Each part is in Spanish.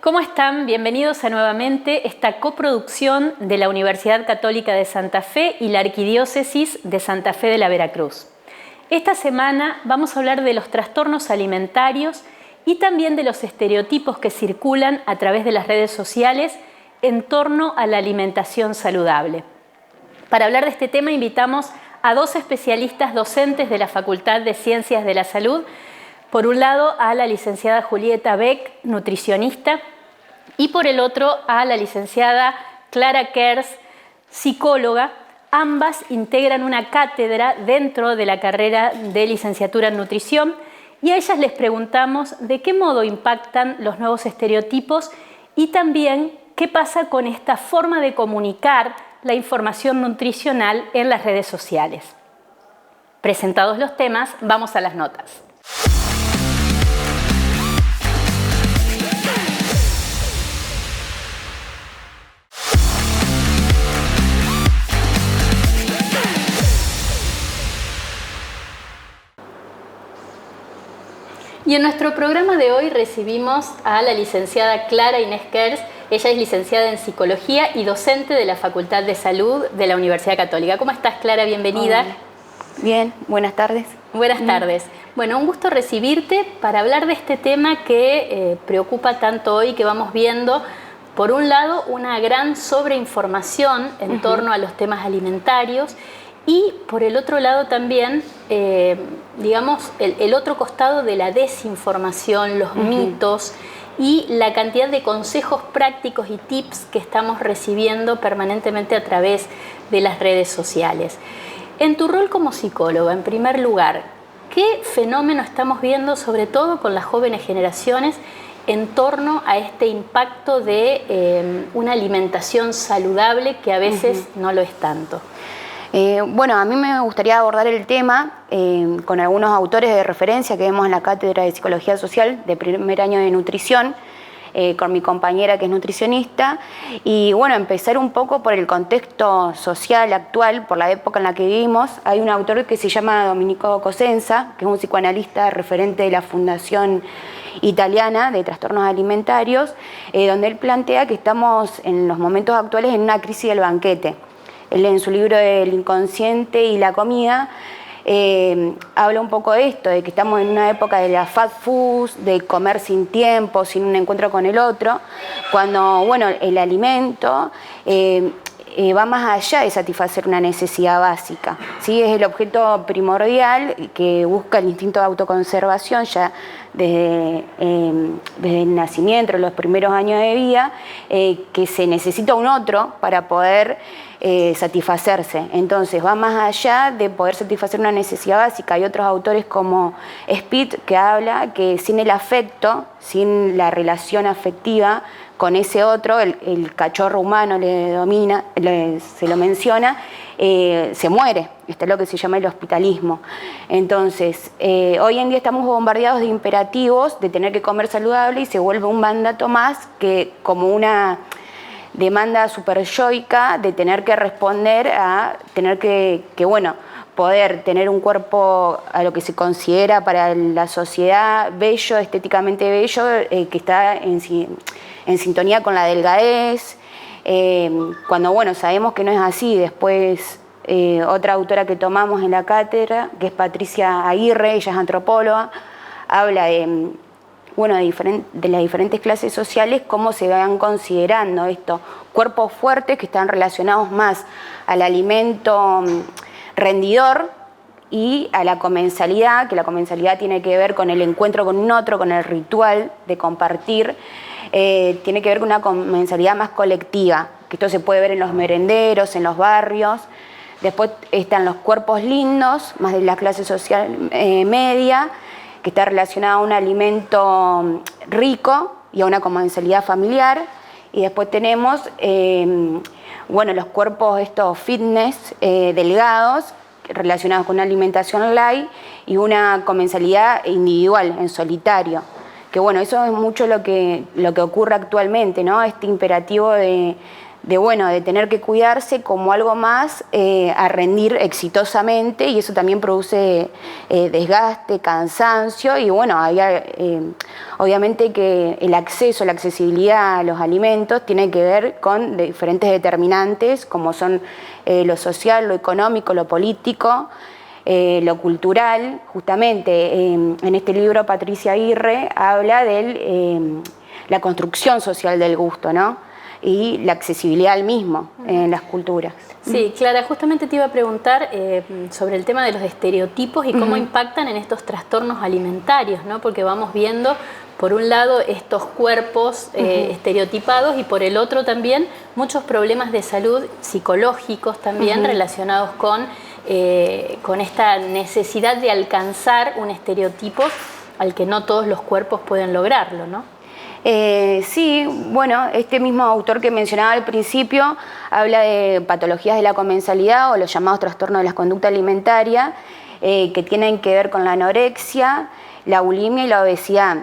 ¿Cómo están? Bienvenidos a nuevamente esta coproducción de la Universidad Católica de Santa Fe y la Arquidiócesis de Santa Fe de la Veracruz. Esta semana vamos a hablar de los trastornos alimentarios y también de los estereotipos que circulan a través de las redes sociales en torno a la alimentación saludable. Para hablar de este tema invitamos a dos especialistas docentes de la Facultad de Ciencias de la Salud. Por un lado a la licenciada Julieta Beck, nutricionista, y por el otro a la licenciada Clara Kers, psicóloga. Ambas integran una cátedra dentro de la carrera de licenciatura en nutrición y a ellas les preguntamos de qué modo impactan los nuevos estereotipos y también qué pasa con esta forma de comunicar la información nutricional en las redes sociales. Presentados los temas, vamos a las notas. Y en nuestro programa de hoy recibimos a la licenciada Clara Inés Kers. Ella es licenciada en Psicología y docente de la Facultad de Salud de la Universidad Católica. ¿Cómo estás, Clara? Bienvenida. Hola. Bien, buenas tardes. Buenas tardes. Bueno, un gusto recibirte para hablar de este tema que preocupa tanto hoy, que vamos viendo, por un lado, una gran sobreinformación en torno a los temas alimentarios y, por el otro lado, también, digamos, el otro costado de la desinformación, los mitos y la cantidad de consejos prácticos y tips que estamos recibiendo permanentemente a través de las redes sociales. En tu rol como psicóloga, en primer lugar, ¿qué fenómeno estamos viendo, sobre todo con las jóvenes generaciones, en torno a este impacto de una alimentación saludable que a veces no lo es tanto? Bueno, a mí me gustaría abordar el tema con algunos autores de referencia que vemos en la Cátedra de Psicología Social de primer año de nutrición, con mi compañera que es nutricionista, y bueno, empezar un poco por el contexto social actual, por la época en la que vivimos. Hay un autor que se llama Domenico Cosenza, que es un psicoanalista referente de la Fundación Italiana de Trastornos Alimentarios, donde él plantea que estamos en los momentos actuales en una crisis del banquete. Él en su libro El inconsciente y la comida habla un poco de esto, de que estamos en una época de la fast food, de comer sin tiempo, sin un encuentro con el otro, cuando bueno, el alimento va más allá de satisfacer una necesidad básica, ¿sí? Es el objeto primordial que busca el instinto de autoconservación ya desde el nacimiento, los primeros años de vida, que se necesita un otro para poder satisfacerse. Entonces va más allá de poder satisfacer una necesidad básica. Hay otros autores como Spitz que habla que sin el afecto, sin la relación afectiva con ese otro, el cachorro humano se lo menciona, se muere. Esto es lo que se llama el hospitalismo. Entonces, hoy en día estamos bombardeados de imperativos de tener que comer saludable y se vuelve un mandato más que como una demanda superyoica de tener que responder a tener que bueno, poder tener un cuerpo a lo que se considera para la sociedad bello, estéticamente bello, que está en sintonía con la delgadez, cuando bueno, sabemos que no es así. Después otra autora que tomamos en la cátedra, que es Patricia Aguirre, ella es antropóloga, habla de bueno, de las diferentes clases sociales, cómo se van considerando estos cuerpos fuertes que están relacionados más al alimento rendidor y a la comensalidad, que la comensalidad tiene que ver con el encuentro con un otro, con el ritual de compartir, tiene que ver con una comensalidad más colectiva, que esto se puede ver en los merenderos, en los barrios. Después están los cuerpos lindos, más de la clase social media, que está relacionado a un alimento rico y a una comensalidad familiar. Y después tenemos bueno, los cuerpos estos fitness delgados, relacionados con una alimentación light y una comensalidad individual, en solitario. Que bueno, eso es mucho lo que ocurre actualmente, ¿no? Este imperativo de de tener que cuidarse como algo más a rendir exitosamente, y eso también produce desgaste, cansancio, y bueno, obviamente que el acceso, la accesibilidad a los alimentos tiene que ver con diferentes determinantes como son lo social, lo económico, lo político, lo cultural. Justamente en este libro Patricia Aguirre habla de la construcción social del gusto, ¿no? Y la accesibilidad al mismo en las culturas. Sí, Clara, justamente te iba a preguntar sobre el tema de los estereotipos y cómo impactan en estos trastornos alimentarios, ¿no? Porque vamos viendo, por un lado, estos cuerpos estereotipados, y por el otro también muchos problemas de salud psicológicos también relacionados con esta necesidad de alcanzar un estereotipo al que no todos los cuerpos pueden lograrlo, ¿no? Sí, bueno, este mismo autor que mencionaba al principio habla de patologías de la comensalidad o los llamados trastornos de la conducta alimentaria, que tienen que ver con la anorexia, la bulimia y la obesidad.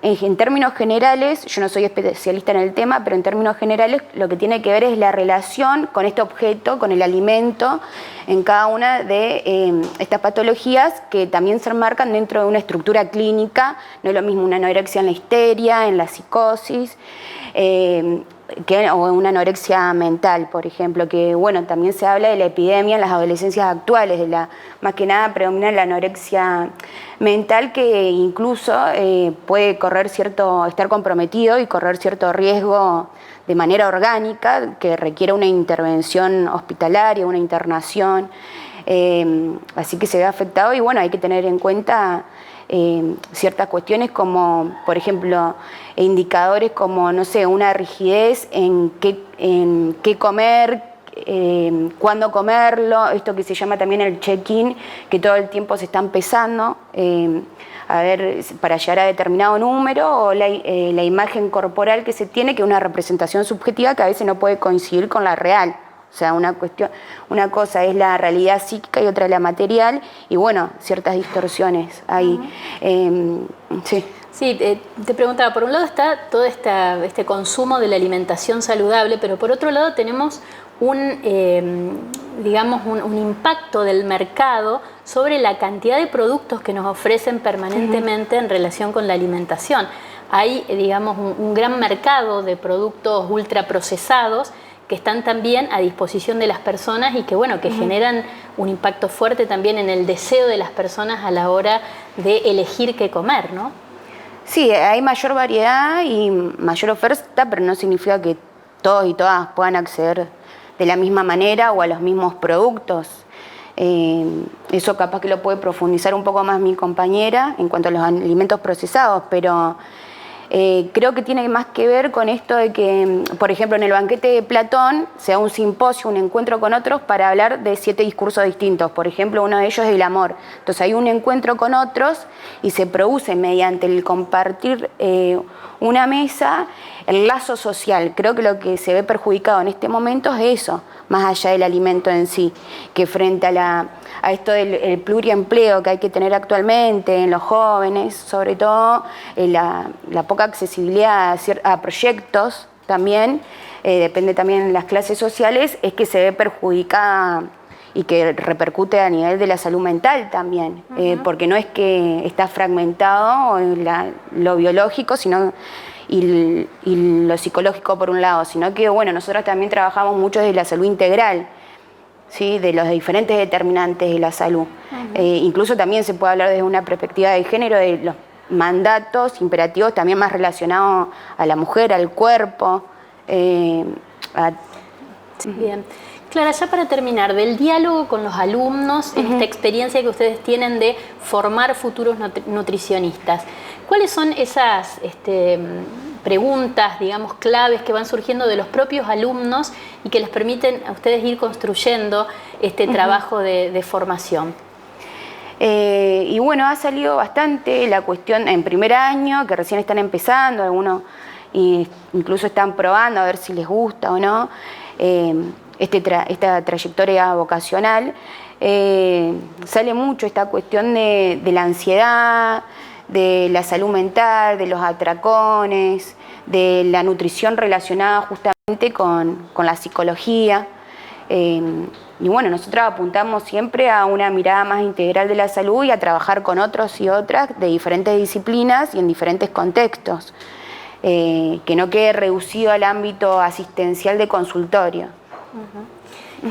En términos generales, yo no soy especialista en el tema, pero en términos generales lo que tiene que ver es la relación con este objeto, con el alimento, en cada una de estas patologías, que también se enmarcan dentro de una estructura clínica. No es lo mismo una anorexia en la histeria, en la psicosis, o una anorexia mental, por ejemplo, que bueno, también se habla de la epidemia en las adolescencias actuales, más que nada predomina la anorexia mental, que incluso puede estar comprometido y correr cierto riesgo de manera orgánica, que requiere una intervención hospitalaria, una internación, así que se ve afectado. Y bueno, hay que tener en cuenta ciertas cuestiones como, por ejemplo, indicadores como, no sé, una rigidez en qué comer, cuándo comerlo, esto que se llama también el check-in, que todo el tiempo se están pesando a ver, para llegar a determinado número, o la imagen corporal que se tiene, que es una representación subjetiva que a veces no puede coincidir con la real. O sea, una cosa es la realidad psíquica y otra la material, y bueno, ciertas distorsiones ahí. Sí. Sí, te preguntaba, por un lado está todo este consumo de la alimentación saludable, pero por otro lado tenemos digamos, un impacto del mercado sobre la cantidad de productos que nos ofrecen permanentemente en relación con la alimentación. Hay, digamos, un gran mercado de productos ultraprocesados que están también a disposición de las personas y que, bueno, que generan un impacto fuerte también en el deseo de las personas a la hora de elegir qué comer, ¿no? Sí, hay mayor variedad y mayor oferta, pero no significa que todos y todas puedan acceder de la misma manera o a los mismos productos. Eso capaz que lo puede profundizar un poco más mi compañera en cuanto a los alimentos procesados, pero creo que tiene más que ver con esto de que, por ejemplo, en el banquete de Platón se da un simposio, un encuentro con otros para hablar de 7 discursos distintos. Por ejemplo, uno de ellos es el amor. Entonces hay un encuentro con otros y se produce mediante el compartir una mesa el lazo social. Creo que lo que se ve perjudicado en este momento es eso, más allá del alimento en sí, que frente a esto del pluriempleo que hay que tener actualmente en los jóvenes, sobre todo la poca accesibilidad a proyectos también, depende también de las clases sociales, es que se ve perjudicada y que repercute a nivel de la salud mental también, porque no es que está fragmentado lo biológico, sino y lo psicológico por un lado, sino que bueno, nosotros también trabajamos mucho desde la salud integral, ¿sí? De los diferentes determinantes de la salud. Incluso también se puede hablar desde una perspectiva de género, de los mandatos imperativos también más relacionados a la mujer, al cuerpo. Bien. Clara, ya para terminar, del diálogo con los alumnos, esta experiencia que ustedes tienen de formar futuros nutricionistas, ¿cuáles son esas preguntas, digamos, claves que van surgiendo de los propios alumnos y que les permiten a ustedes ir construyendo este trabajo de formación? Y bueno, ha salido bastante la cuestión en primer año, que recién están empezando, algunos incluso están probando a ver si les gusta o no esta trayectoria vocacional. Sale mucho esta cuestión de la ansiedad, de la salud mental, de los atracones, de la nutrición relacionada justamente con la psicología. Y bueno, nosotros apuntamos siempre a una mirada más integral de la salud y a trabajar con otros y otras de diferentes disciplinas y en diferentes contextos, que no quede reducido al ámbito asistencial de consultorio.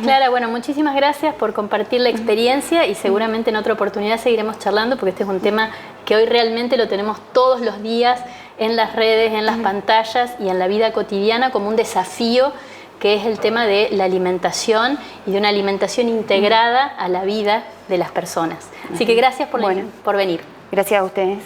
Clara, bueno, muchísimas gracias por compartir la experiencia y seguramente en otra oportunidad seguiremos charlando porque este es un tema que hoy realmente lo tenemos todos los días en las redes, en las pantallas y en la vida cotidiana como un desafío, que es el tema de la alimentación y de una alimentación integrada a la vida de las personas. Así que gracias por venir. Gracias a ustedes.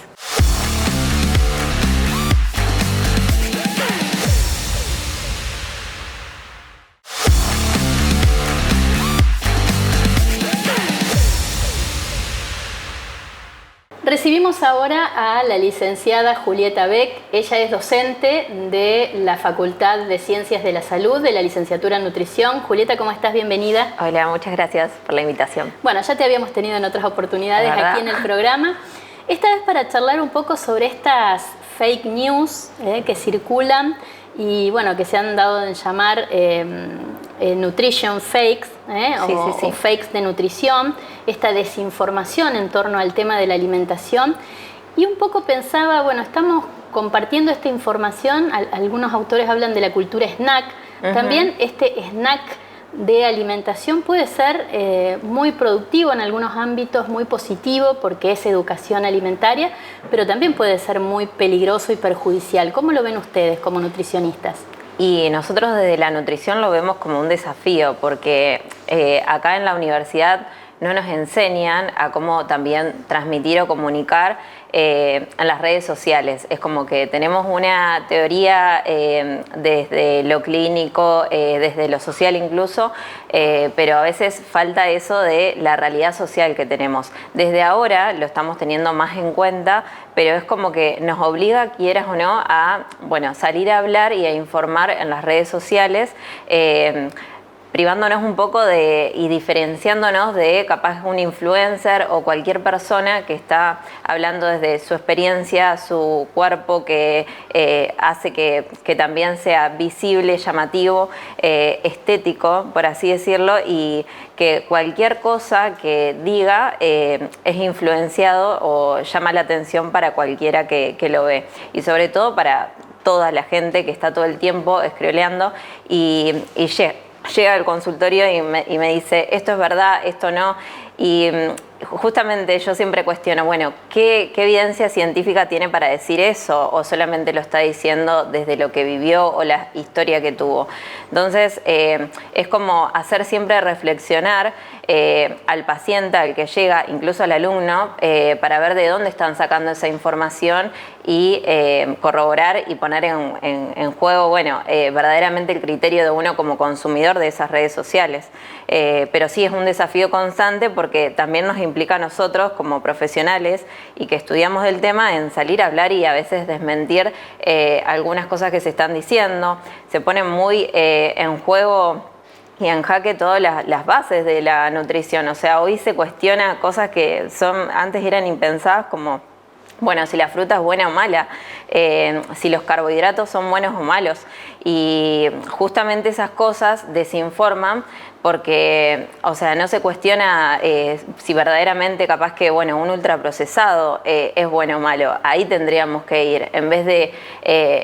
Recibimos ahora a la licenciada Julieta Beck. Ella es docente de la Facultad de Ciencias de la Salud, de la licenciatura en Nutrición. Julieta, ¿cómo estás? Bienvenida. Hola, muchas gracias por la invitación. Bueno, ya te habíamos tenido en otras oportunidades aquí en el programa. Esta vez para charlar un poco sobre estas fake news que circulan y bueno, que se han dado en llamar nutrition fakes, o fakes de nutrición, esta desinformación en torno al tema de la alimentación. Y un poco pensaba, bueno, estamos compartiendo esta información, algunos autores hablan de la cultura snack, también este snack de alimentación puede ser muy productivo en algunos ámbitos, muy positivo porque es educación alimentaria, pero también puede ser muy peligroso y perjudicial. ¿Cómo lo ven ustedes como nutricionistas? Y nosotros desde la nutrición lo vemos como un desafío porque acá en la universidad no nos enseñan a cómo también transmitir o comunicar en las redes sociales. Es como que tenemos una teoría desde lo clínico, desde lo social incluso, pero a veces falta eso de la realidad social que tenemos. Desde ahora lo estamos teniendo más en cuenta, pero es como que nos obliga, quieras o no, a salir a hablar y a informar en las redes sociales, privándonos un poco y diferenciándonos de capaz un influencer o cualquier persona que está hablando desde su experiencia, su cuerpo, que hace que también sea visible, llamativo, estético, por así decirlo, y que cualquier cosa que diga es influenciado o llama la atención para cualquiera que lo ve. Y sobre todo para toda la gente que está todo el tiempo scrolleando y llega al consultorio y me dice, esto es verdad, esto no. Y justamente yo siempre cuestiono, bueno, ¿qué evidencia científica tiene para decir eso? ¿O solamente lo está diciendo desde lo que vivió o la historia que tuvo? Entonces, es como hacer siempre reflexionar al paciente, al que llega, incluso al alumno, para ver de dónde están sacando esa información y corroborar y poner en juego, verdaderamente el criterio de uno como consumidor de esas redes sociales. Pero sí es un desafío constante porque también nos implica a nosotros como profesionales y que estudiamos el tema en salir a hablar y a veces desmentir algunas cosas que se están diciendo. Se pone muy en juego y en jaque todas las bases de la nutrición. O sea, hoy se cuestiona cosas que antes eran impensadas, como si la fruta es buena o mala, si los carbohidratos son buenos o malos. Y justamente esas cosas desinforman porque, no se cuestiona si verdaderamente capaz que, un ultraprocesado es bueno o malo. Ahí tendríamos que ir, en vez de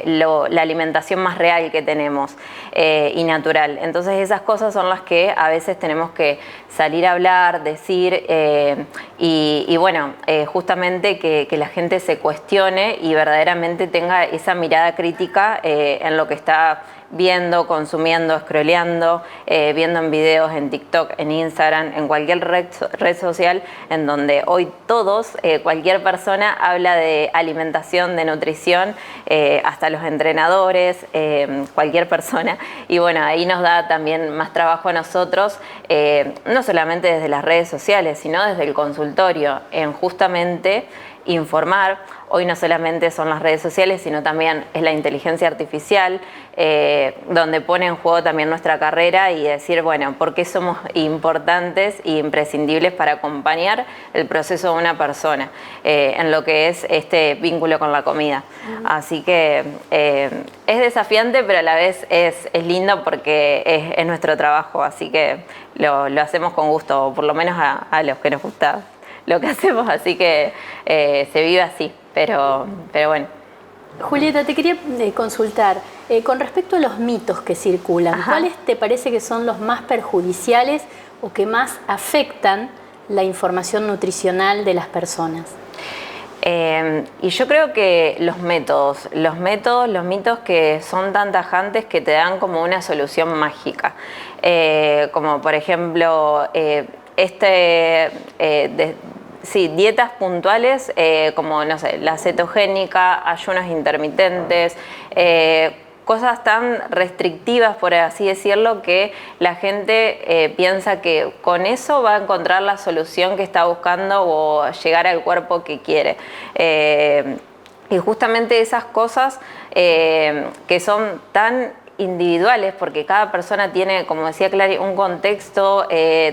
la alimentación más real que tenemos y natural. Entonces esas cosas son las que a veces tenemos que salir a hablar, decir justamente que la gente se cuestione y verdaderamente tenga esa mirada crítica en lo que está viendo, consumiendo, scrolleando, viendo en videos, en TikTok, en Instagram, en cualquier red social en donde hoy todos, cualquier persona habla de alimentación, de nutrición, hasta los entrenadores, cualquier persona. Y ahí nos da también más trabajo a nosotros, no solamente desde las redes sociales, sino desde el consultorio, en justamente informar. Hoy no solamente son las redes sociales, sino también es la inteligencia artificial, donde pone en juego también nuestra carrera y decir, bueno, por qué somos importantes e imprescindibles para acompañar el proceso de una persona en lo que es este vínculo con la comida. Así que es desafiante, pero a la vez es lindo porque es nuestro trabajo, así que lo hacemos con gusto, o por lo menos a los que nos gusta lo que hacemos, así que se vive así, pero bueno. Julieta, te quería consultar, con respecto a los mitos que circulan, ¿cuáles te parece que son los más perjudiciales o que más afectan la información nutricional de las personas? Y yo creo que los mitos que son tan tajantes que te dan como una solución mágica, como por ejemplo dietas puntuales como, no sé, la cetogénica, ayunos intermitentes, cosas tan restrictivas, por así decirlo, que la gente piensa que con eso va a encontrar la solución que está buscando o llegar al cuerpo que quiere. Y justamente esas cosas que son tan individuales, porque cada persona tiene, como decía Clary, un contexto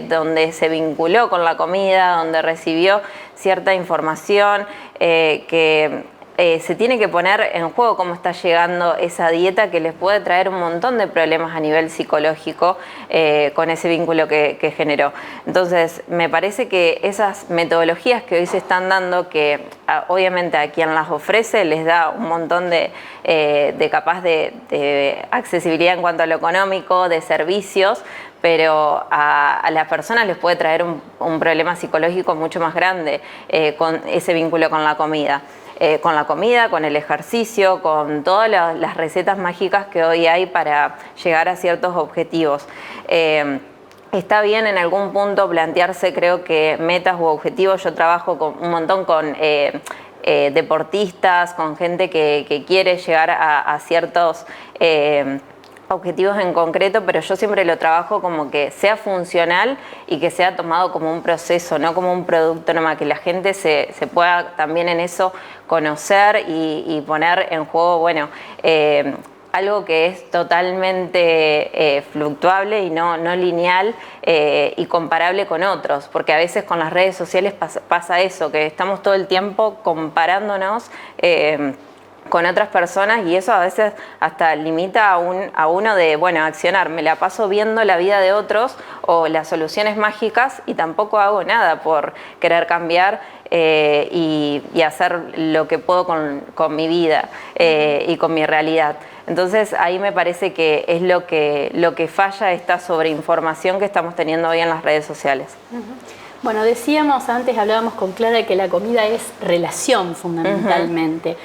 donde se vinculó con la comida, donde recibió cierta información que se tiene que poner en juego cómo está llegando esa dieta, que les puede traer un montón de problemas a nivel psicológico con ese vínculo que generó. Entonces, me parece que esas metodologías que hoy se están dando, que obviamente a quien las ofrece les da un montón de capaz de accesibilidad en cuanto a lo económico, de servicios, pero a las personas les puede traer un problema psicológico mucho más grande con ese vínculo con la comida. Con el ejercicio, con todas las recetas mágicas que hoy hay para llegar a ciertos objetivos. Está bien en algún punto plantearse, creo que metas u objetivos. Yo trabajo un montón con deportistas, con gente que quiere llegar a ciertos objetivos en concreto, pero yo siempre lo trabajo como que sea funcional y que sea tomado como un proceso, no como un producto nomás, que la gente se pueda también en eso conocer y poner en juego, bueno, algo que es totalmente fluctuable y no lineal y comparable con otros, porque a veces con las redes sociales pasa eso, que estamos todo el tiempo comparándonos con otras personas, y eso a veces hasta limita a uno de, bueno, accionar. Me la paso viendo la vida de otros o las soluciones mágicas y tampoco hago nada por querer cambiar y hacer lo que puedo con mi vida y con mi realidad. Entonces ahí me parece que es lo que falla, esta sobreinformación que estamos teniendo hoy en las redes sociales. Bueno, decíamos antes, hablábamos con Clara, que la comida es relación fundamentalmente.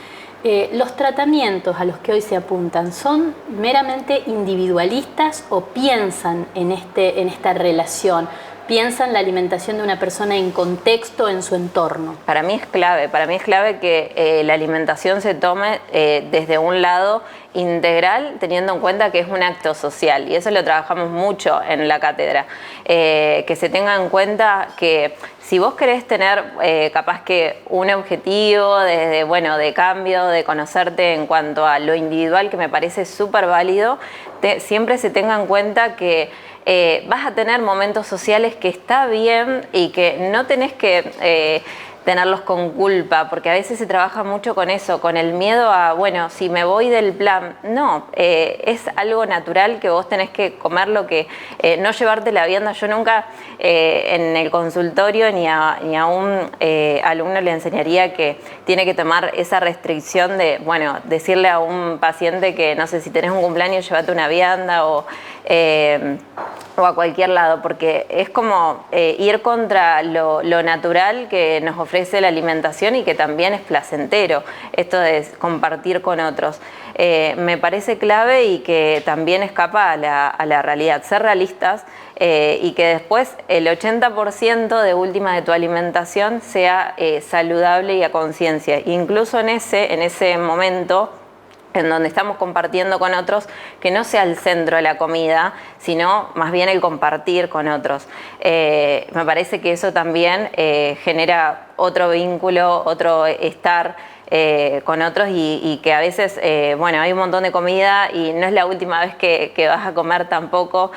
¿Los tratamientos a los que hoy se apuntan son meramente individualistas o piensan en esta relación? ¿Piensan la alimentación de una persona en contexto, en su entorno? Para mí es clave que la alimentación se tome desde un lado integral, teniendo en cuenta que es un acto social, y eso lo trabajamos mucho en la cátedra, que se tenga en cuenta que si vos querés tener capaz que un objetivo de cambio, de conocerte en cuanto a lo individual, que me parece súper válido, siempre se tenga en cuenta que vas a tener momentos sociales que está bien y que no tenés que tenerlos con culpa, porque a veces se trabaja mucho con eso, con el miedo a, bueno, si me voy del plan. No, es algo natural que vos tenés que comer lo que, no llevarte la vianda. Yo nunca en el consultorio ni a un alumno le enseñaría que tiene que tomar esa restricción de, bueno, decirle a un paciente que, no sé, si tenés un cumpleaños, llévate una vianda o a cualquier lado, porque es como ir contra lo natural que nos ofrece la alimentación y que también es placentero, esto de compartir con otros. Me parece clave y que también escapa a la realidad, ser realistas y que después el 80% de última de tu alimentación sea saludable y a conciencia. Incluso en ese momento en donde estamos compartiendo con otros, que no sea el centro de la comida, sino más bien el compartir con otros. Me parece que eso también genera otro vínculo, otro estar con otros y que a veces, bueno, hay un montón de comida y no es la última vez que vas a comer tampoco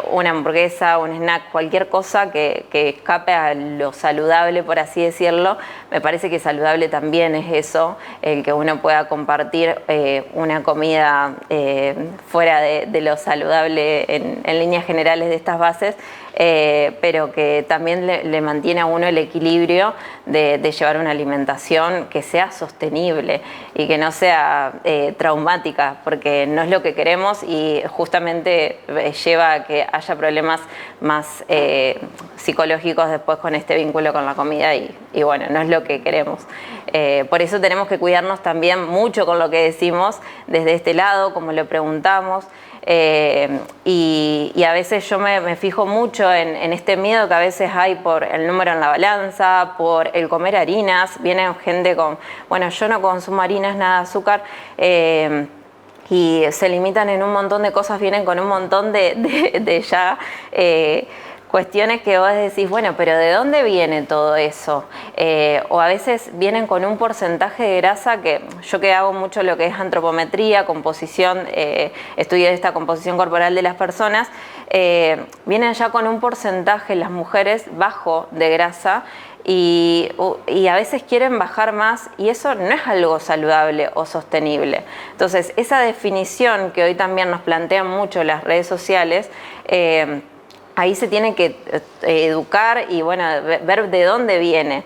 una hamburguesa, un snack, cualquier cosa que escape a lo saludable, por así decirlo. Me parece que saludable también es eso, el que uno pueda compartir una comida fuera de lo saludable en líneas generales de estas bases, pero que también le mantiene a uno el equilibrio de llevar una alimentación que sea sostenible y que no sea traumática, porque no es lo que queremos y justamente lleva a que haya problemas más psicológicos después con este vínculo con la comida y bueno, no es lo que queremos. Por eso tenemos que cuidarnos también mucho con lo que decimos desde este lado, como lo preguntamos. Y a veces yo me fijo mucho en este miedo que a veces hay por el número en la balanza, por el comer harinas. Viene gente con, bueno, yo no consumo harinas, nada de azúcar, y se limitan en un montón de cosas, vienen con un montón de ya cuestiones que vos decís, bueno, pero ¿de dónde viene todo eso? O a veces vienen con un porcentaje de grasa que yo que hago mucho lo que es antropometría, composición, estudio esta composición corporal de las personas, vienen ya con un porcentaje las mujeres bajo de grasa y a veces quieren bajar más y eso no es algo saludable o sostenible. Entonces, esa definición que hoy también nos plantean mucho las redes sociales, ahí se tiene que educar y bueno, ver de dónde viene,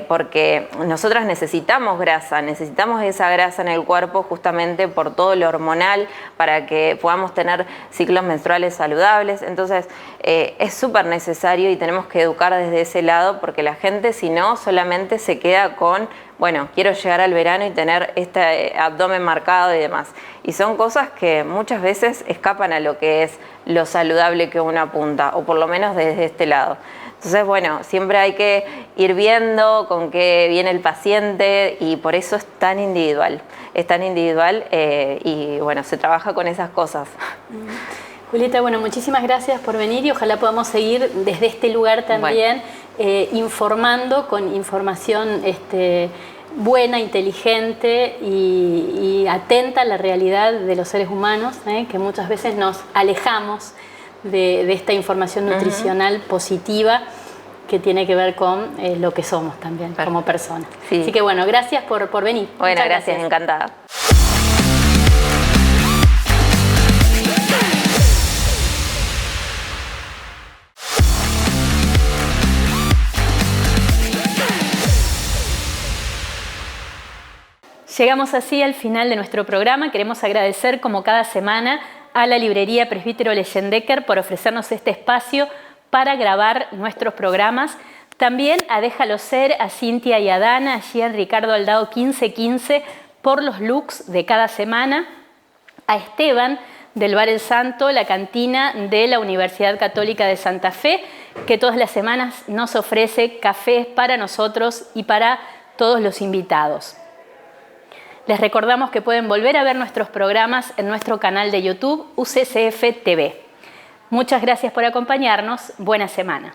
porque nosotras necesitamos grasa, necesitamos esa grasa en el cuerpo justamente por todo lo hormonal para que podamos tener ciclos menstruales saludables. Entonces es súper necesario y tenemos que educar desde ese lado porque la gente si no solamente se queda con bueno, quiero llegar al verano y tener este abdomen marcado y demás. Y son cosas que muchas veces escapan a lo que es lo saludable que uno apunta, o por lo menos desde este lado. Entonces, bueno, siempre hay que ir viendo con qué viene el paciente y por eso es tan individual. Es tan individual y, bueno, se trabaja con esas cosas. Julieta, bueno, muchísimas gracias por venir y ojalá podamos seguir desde este lugar también informando con información buena, inteligente y atenta a la realidad de los seres humanos, que muchas veces nos alejamos de esta información nutricional positiva que tiene que ver con lo que somos también como personas. Sí. Así que bueno, gracias por venir. Bueno, gracias, encantada. Llegamos así al final de nuestro programa. Queremos agradecer como cada semana a la librería Presbítero Leyendecker por ofrecernos este espacio para grabar nuestros programas. También a Déjalo Ser, a Cintia y a Dana, allí en Ricardo Aldao 1515 por los looks de cada semana. A Esteban del Bar El Santo, la cantina de la Universidad Católica de Santa Fe, que todas las semanas nos ofrece cafés para nosotros y para todos los invitados. Les recordamos que pueden volver a ver nuestros programas en nuestro canal de YouTube UCCF TV. Muchas gracias por acompañarnos. Buena semana.